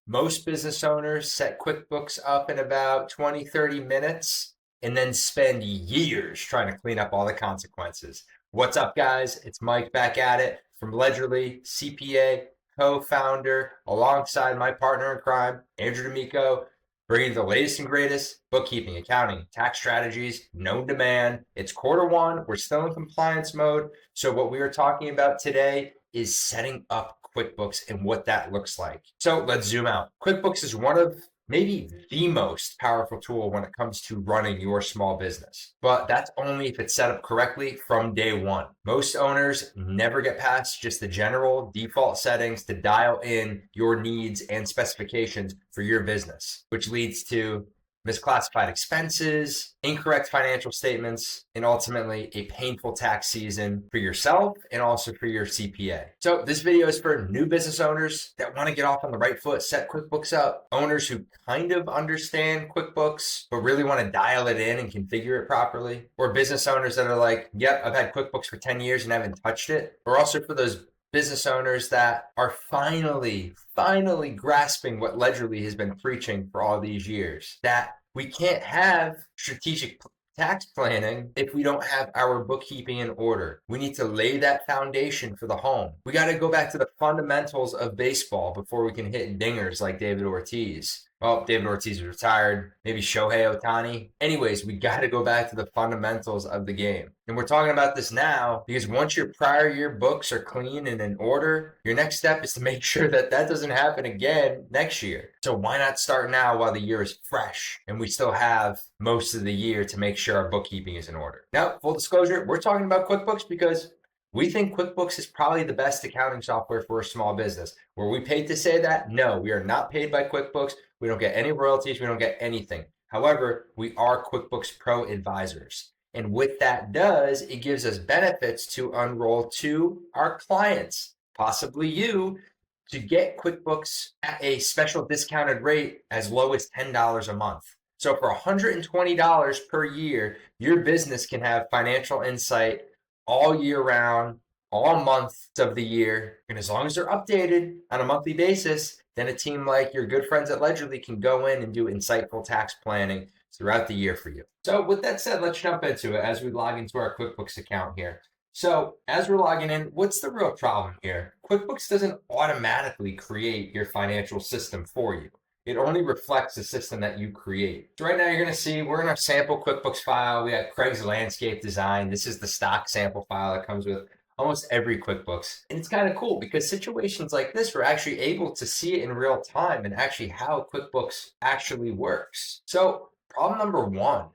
Most business owners set QuickBooks up in about 20, 30 minutes and then spend years trying to clean up all the consequences. What's up, guys? It's Mike back at it from Ledgerly, CPA, co-founder, alongside my partner in crime, Andrew D'Amico, bringing the latest and greatest bookkeeping, accounting, tax strategies, known to man. It's quarter 1. We're still in compliance mode. So what we are talking about today is setting up QuickBooks and what that looks like. So let's zoom out. QuickBooks is one of maybe the most powerful tool when it comes to running your small business. But that's only if it's set up correctly from day one. Most owners never get past just the general default settings to dial in your needs and specifications for your business, which leads to misclassified expenses, incorrect financial statements, and ultimately a painful tax season for yourself and also for your CPA. So this video is for new business owners that want to get off on the right foot, set QuickBooks up, owners who kind of understand QuickBooks, but really want to dial it in and configure it properly, or business owners that are like, yep, I've had QuickBooks for 10 years and haven't touched it, or also for those business owners that are finally grasping what Ledgerly has been preaching for all these years, that we can't have strategic tax planning if we don't have our bookkeeping in order. We need to lay that foundation for the home. We got to go back to the fundamentals of baseball before we can hit dingers like David Ortiz. Well, David Ortiz is retired, maybe Shohei Ohtani. Anyways, we got to go back to the fundamentals of the game. And we're talking about this now because once your prior year books are clean and in order, your next step is to make sure that that doesn't happen again next year. So why not start now while the year is fresh and we still have most of the year to make sure our bookkeeping is in order? Now, full disclosure, we're talking about QuickBooks because we think QuickBooks is probably the best accounting software for a small business. Were we paid to say that? No, we are not paid by QuickBooks. We don't get any royalties. We don't get anything. However, we are QuickBooks Pro advisors. And what that does, it gives us benefits to unroll to our clients, possibly you, to get QuickBooks at a special discounted rate as low as $10 a month. So for $120 per year, your business can have financial insight all year round, all months of the year. And as long as they're updated on a monthly basis, then a team like your good friends at Ledgerly can go in and do insightful tax planning throughout the year for you. So with that said, let's jump into it as we log into our QuickBooks account here. So as we're logging in, what's the real problem here? QuickBooks doesn't automatically create your financial system for you. It only reflects the system that you create. So right now you're gonna see we're in our sample QuickBooks file. We got Craig's landscape design. This is the stock sample file that comes with almost every QuickBooks. And it's kind of cool because situations like this, we're actually able to see it in real time and actually how QuickBooks actually works. So problem number one,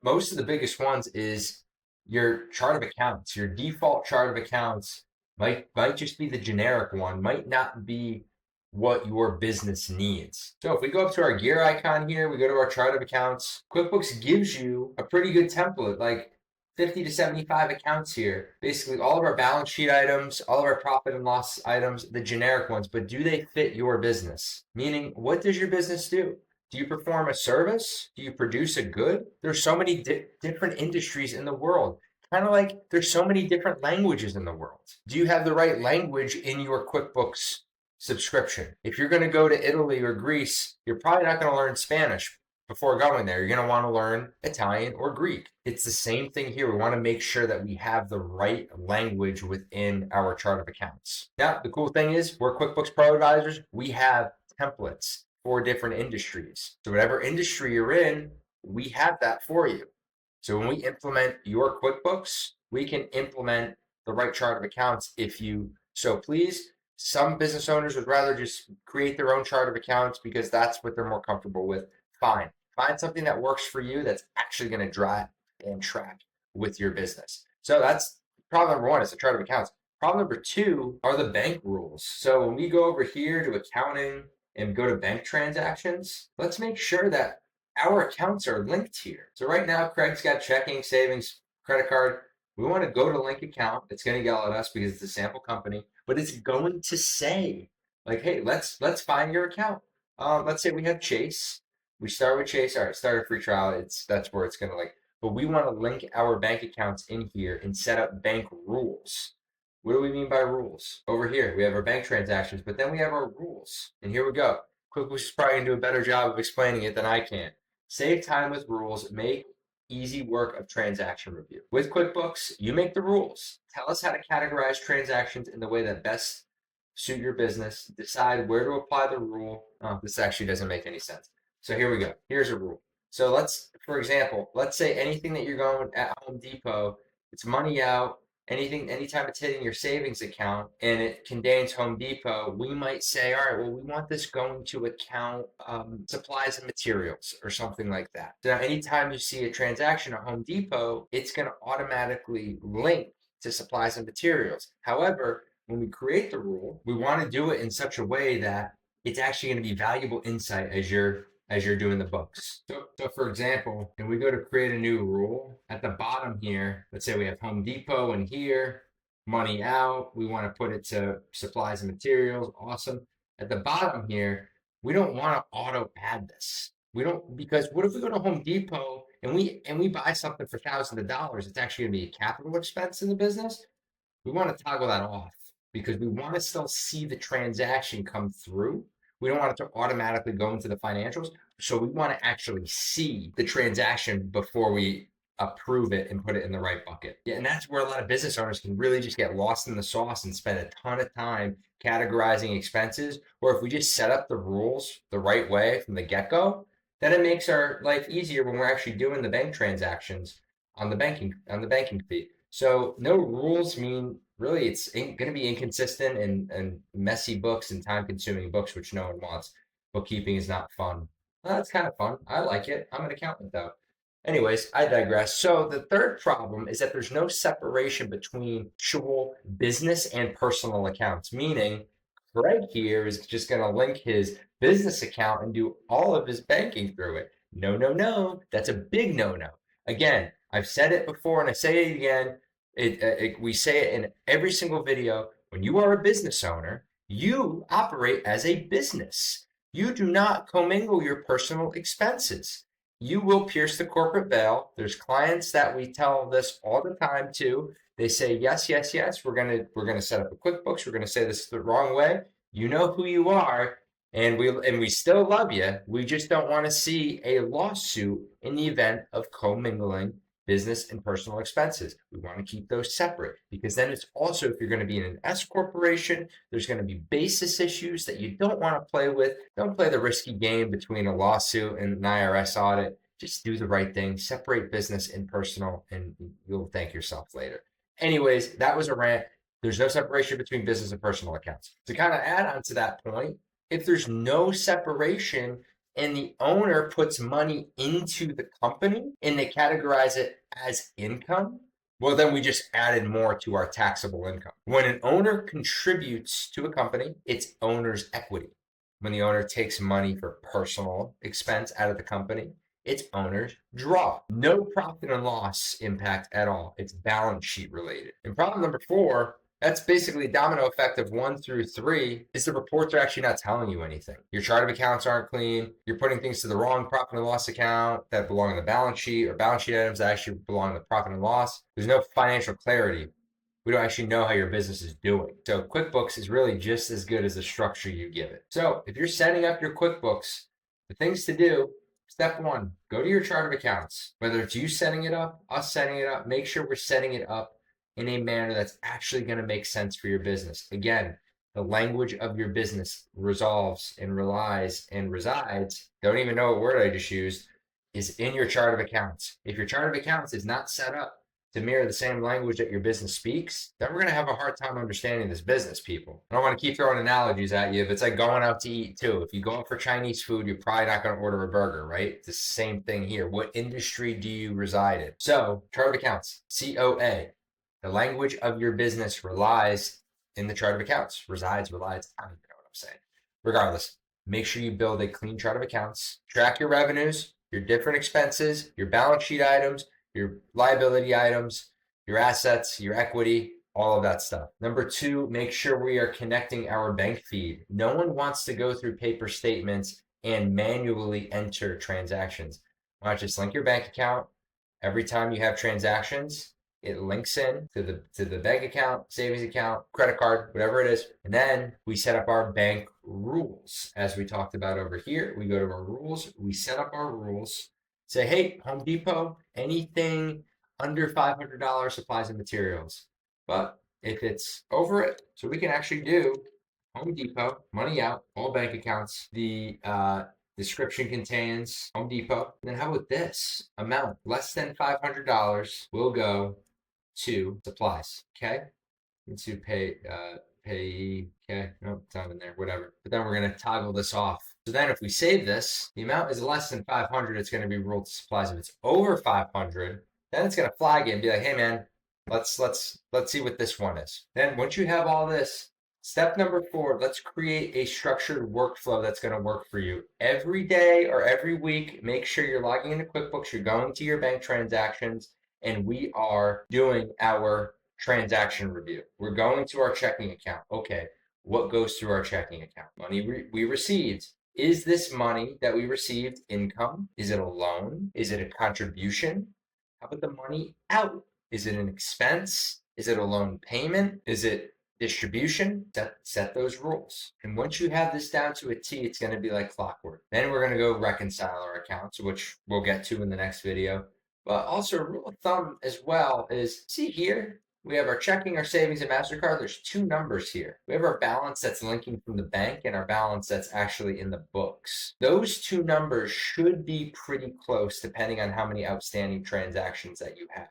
most of the biggest ones is your chart of accounts. Your default chart of accounts might just be the generic one, might not be what your business needs. So if we go up to our gear icon here, we go to our chart of accounts, QuickBooks gives you a pretty good template, like 50 to 75 accounts here. Basically all of our balance sheet items, all of our profit and loss items, the generic ones, but do they fit your business? Meaning, what does your business do? Do you perform a service? Do you produce a good? There's so many different industries in the world. Kind of like there's so many different languages in the world. Do you have the right language in your QuickBooks subscription? If you're going to go to Italy or Greece, you're probably not going to learn Spanish before going there. You're going to want to learn Italian or Greek. It's the same thing here. We want to make sure that we have the right language within our chart of accounts. Now, the cool thing is we're QuickBooks Pro advisors. We have templates for different industries. So whatever industry you're in, we have that for you. So when we implement your QuickBooks, we can implement the right chart of accounts if you so please. Some business owners would rather just create their own chart of accounts because that's what they're more comfortable with. Fine. Find something that works for you that's actually going to drive and track with your business. So that's problem number one is the chart of accounts. Problem number two are the bank rules. So when we go over here to accounting and go to bank transactions, let's make sure that our accounts are linked here. So right now, Craig's got checking, savings, credit card. We want to go to link account. It's going to yell at us because it's a sample company, but it's going to say like, hey, let's find your account. Let's say we have Chase. We start with Chase. All right, start a free trial. That's where it's going to like, but we want to link our bank accounts in here and set up bank rules. What do we mean by rules? Over here, we have our bank transactions, but then we have our rules. And here we go. QuickBooks is probably going to do a better job of explaining it than I can. Save time with rules. Make easy work of transaction review. With QuickBooks, you make the rules. Tell us how to categorize transactions in the way that best suit your business. Decide where to apply the rule. Oh, this actually doesn't make any sense. So here we go. Here's a rule. So for example, let's say anything that you're going at Home Depot, it's money out, anytime it's hitting your savings account and it contains Home Depot, we might say, all right, well, we want this going to account supplies and materials or something like that. So now anytime you see a transaction at Home Depot, it's going to automatically link to supplies and materials. However, when we create the rule, we want to do it in such a way that it's actually going to be valuable insight as you're doing the books. So for example, when we go to create a new rule, at the bottom here, let's say we have Home Depot and here, money out, we want to put it to supplies and materials, awesome. At the bottom here, we don't want to auto add this. We don't, because what if we go to Home Depot and we buy something for thousands of dollars, it's actually going to be a capital expense in the business? We want to toggle that off because we want to still see the transaction come through. We don't want it to automatically go into the financials. So we want to actually see the transaction before we approve it and put it in the right bucket. Yeah, and that's where a lot of business owners can really just get lost in the sauce and spend a ton of time categorizing expenses. Or if we just set up the rules the right way from the get-go, then it makes our life easier when we're actually doing the bank transactions on the banking fee. So no rules mean really it's going to be inconsistent and messy books and time-consuming books, which no one wants. Bookkeeping is not fun. It's kind of fun. I like it. I'm an accountant though. Anyways, I digress. So the third problem is that there's no separation between actual business and personal accounts, meaning Craig here is just going to link his business account and do all of his banking through it. No, no, no. That's a big no-no. Again, I've said it before and I say it again. We say it in every single video. When you are a business owner, you operate as a business. You do not commingle your personal expenses. You will pierce the corporate veil. There's clients that we tell this all the time to. They say, yes, yes, yes, we're gonna set up a QuickBooks. We're gonna say this the wrong way. You know who you are, and we still love you. We just don't want to see a lawsuit in the event of commingling business and personal expenses. We want to keep those separate because then it's also, if you're going to be in an S corporation, there's going to be basis issues that you don't want to play with. Don't play the risky game between a lawsuit and an IRS audit. Just do the right thing, separate business and personal, and you'll thank yourself later. Anyways, that was a rant. There's no separation between business and personal accounts. To kind of add on to that point, if there's no separation and the owner puts money into the company and they categorize it as income, well, then we just added more to our taxable income. When an owner contributes to a company, it's owner's equity. When the owner takes money for personal expense out of the company, it's owner's draw. No profit and loss impact at all. It's balance sheet related. And problem number 4, that's basically domino effect of 1 through 3, is the reports are actually not telling you anything. Your chart of accounts aren't clean. You're putting things to the wrong profit and loss account that belong in the balance sheet, or balance sheet items that actually belong in the profit and loss. There's no financial clarity. We don't actually know how your business is doing. So QuickBooks is really just as good as the structure you give it. So if you're setting up your QuickBooks, the things to do, step 1, go to your chart of accounts. Whether it's you setting it up, us setting it up, make sure we're setting it up in a manner that's actually going to make sense for your business. Again, the language of your business resolves and relies and resides, don't even know what word I just used, is in your chart of accounts. If your chart of accounts is not set up to mirror the same language that your business speaks, then we're going to have a hard time understanding this business, people. I don't want to keep throwing analogies at you. If it's like going out to eat too, if you go out for Chinese food, you're probably not going to order a burger, right? It's the same thing here. What industry do you reside in? So, chart of accounts, COA. The language of your business relies in the chart of accounts. Resides, relies, I don't even know what I'm saying. Regardless, make sure you build a clean chart of accounts. Track your revenues, your different expenses, your balance sheet items, your liability items, your assets, your equity, all of that stuff. Number 2, make sure we are connecting our bank feed. No one wants to go through paper statements and manually enter transactions. Why not just link your bank account every time you have transactions? it links in to the bank account, savings account, credit card, whatever it is. And then we set up our bank rules. As we talked about over here, we go to our rules, we set up our rules, say, hey, Home Depot, anything under $500 supplies and materials. But if it's over it, so we can actually do Home Depot, money out, all bank accounts. The description contains Home Depot. And then how about this amount? Less than $500 will go to supplies. Okay. Into pay. Okay. Nope, it's not in there. Whatever. But then we're going to toggle this off. So then if we save this, the amount is less than 500. It's going to be ruled to supplies. If it's over 500, then it's going to flag it and be like, hey man, let's see what this one is. Then once you have all this, step number 4, let's create a structured workflow that's going to work for you. Every day or every week, make sure you're logging into QuickBooks, you're going to your bank transactions, and we are doing our transaction review. We're going to our checking account. Okay, what goes through our checking account? Money we received. Is this money that we received income? Is it a loan? Is it a contribution? How about the money out? Is it an expense? Is it a loan payment? Is it distribution? Set those rules. And once you have this down to a T, it's going to be like clockwork. Then we're going to go reconcile our accounts, which we'll get to in the next video. But also a rule of thumb as well is, see here, we have our checking, our savings, and MasterCard. There's 2 numbers here. We have our balance that's linking from the bank and our balance that's actually in the books. Those 2 numbers should be pretty close depending on how many outstanding transactions that you have,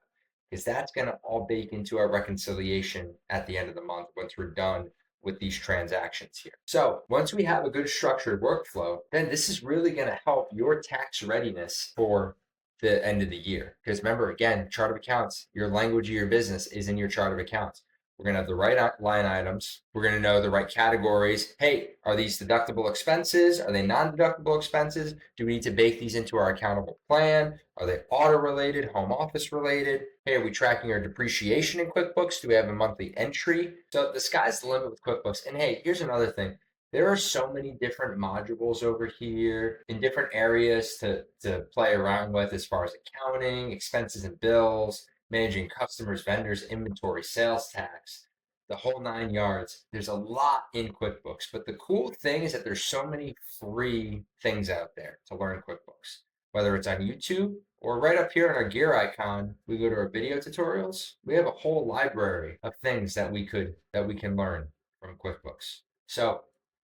because that's going to all bake into our reconciliation at the end of the month once we're done with these transactions here. So once we have a good structured workflow, then this is really going to help your tax readiness for the end of the year. Because remember, again, chart of accounts, your language of your business is in your chart of accounts. We're going to have the right line items. We're going to know the right categories. Hey, are these deductible expenses? Are they non-deductible expenses? Do we need to bake these into our accountable plan? Are they auto related, home office related? Hey, are we tracking our depreciation in QuickBooks? Do we have a monthly entry? So the sky's the limit with QuickBooks. And hey, here's another thing. There are so many different modules over here in different areas to play around with as far as accounting, expenses and bills, managing customers, vendors, inventory, sales tax, the whole 9 yards. There's a lot in QuickBooks, but the cool thing is that there's so many free things out there to learn QuickBooks, whether it's on YouTube or right up here on our gear icon. We go to our video tutorials. We have a whole library of things that we can learn from QuickBooks. So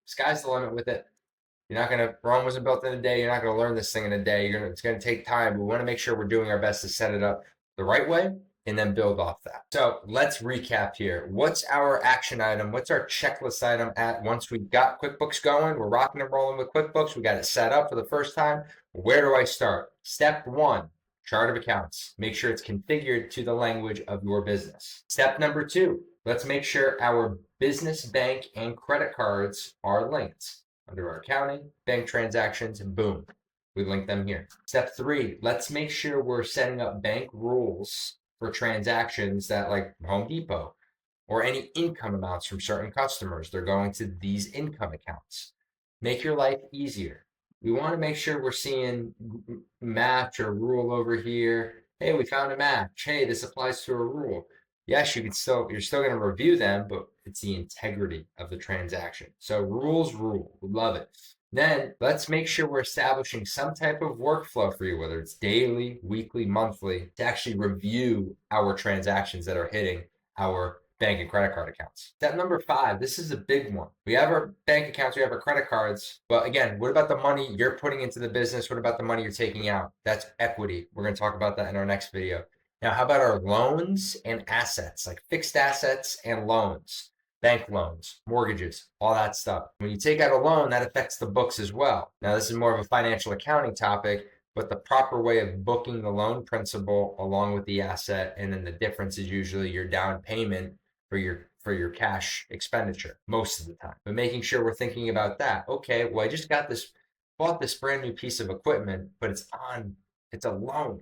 sky's the limit with it. You're not going to, Rome wasn't built in a day. You're not going to learn this thing in a day. It's going to take time. We want to make sure we're doing our best to set it up the right way and then build off that. So let's recap here. What's our action item? What's our checklist item at once we've got QuickBooks going? We're rocking and rolling with QuickBooks. We got it set up for the first time. Where do I start? Step 1, chart of accounts. Make sure it's configured to the language of your business. Step number 2, let's make sure our business bank and credit cards are linked. Under our accounting, bank transactions, and boom, we link them here. Step 3, let's make sure we're setting up bank rules for transactions that, like Home Depot, or any income amounts from certain customers. They're going to these income accounts. Make your life easier. We want to make sure we're seeing match or rule over here. Hey, we found a match. Hey, this applies to a rule. Yes, you're still going to review them, but it's the integrity of the transaction. So rules rule. We love it. Then let's make sure we're establishing some type of workflow for you, whether it's daily, weekly, monthly, to actually review our transactions that are hitting our bank and credit card accounts. Step number 5, this is a big one. We have our bank accounts, we have our credit cards. But again, what about the money you're putting into the business? What about the money you're taking out? That's equity. We're going to talk about that in our next video. Now, how about our loans and assets, like fixed assets and loans, bank loans, mortgages, all that stuff? When you take out a loan, that affects the books as well. Now, this is more of a financial accounting topic, but the proper way of booking the loan principal along with the asset, and then the difference is usually your down payment for your cash expenditure most of the time. But making sure we're thinking about that. Okay, well, I just bought this brand new piece of equipment, but it's a loan.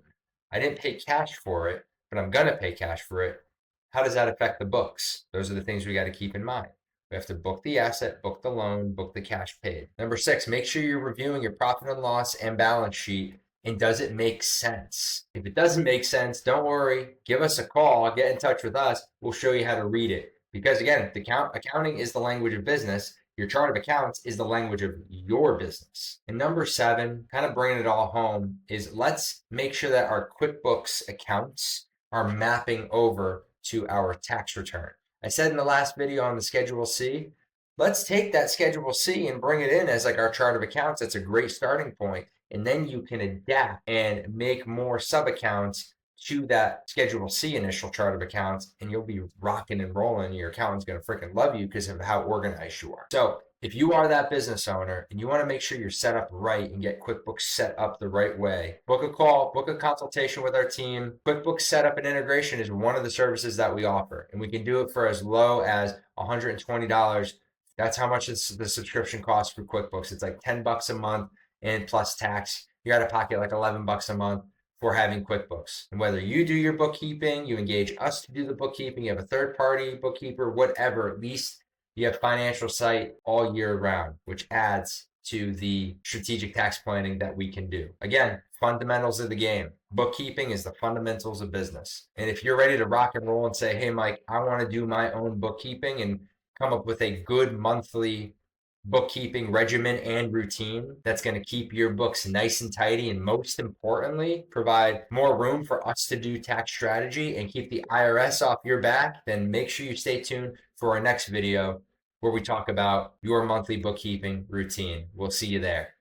I didn't pay cash for it, but I'm going to pay cash for it. How does that affect the books? Those are the things we got to keep in mind. We have to book the asset, book the loan, book the cash paid. Number 6, make sure you're reviewing your profit and loss and balance sheet And does it make sense? If it doesn't make sense, don't worry. Give us a call, get in touch with us. We'll show you how to read it. Because again, accounting is the language of business. Your chart of accounts is the language of your business. And number 7, kind of bringing it all home, is let's make sure that our QuickBooks accounts are mapping over to our tax return. I said in the last video on the Schedule C, let's take that Schedule C and bring it in as like our chart of accounts. That's a great starting point. And then you can adapt and make more sub accounts to that Schedule C initial chart of accounts, and you'll be rocking and rolling. Your accountant's going to freaking love you because of how organized you are. So if you are that business owner and you want to make sure you're set up right and get QuickBooks set up the right way, book a call, book a consultation with our team. QuickBooks setup and integration is one of the services that we offer, and we can do it for as low as $120. That's how much the subscription costs for QuickBooks. It's like $10 a month, and plus tax. You're out of pocket like $11 a month for having QuickBooks. And whether you do your bookkeeping, you engage us to do the bookkeeping, you have a third-party bookkeeper, whatever, at least you have financial sight all year round, which adds to the strategic tax planning that we can do. Again, fundamentals of the game. Bookkeeping is the fundamentals of business. And if you're ready to rock and roll and say, hey, Mike, I want to do my own bookkeeping and come up with a good monthly bookkeeping regimen and routine that's going to keep your books nice and tidy, and most importantly, provide more room for us to do tax strategy and keep the IRS off your back, then make sure you stay tuned for our next video where we talk about your monthly bookkeeping routine. We'll see you there.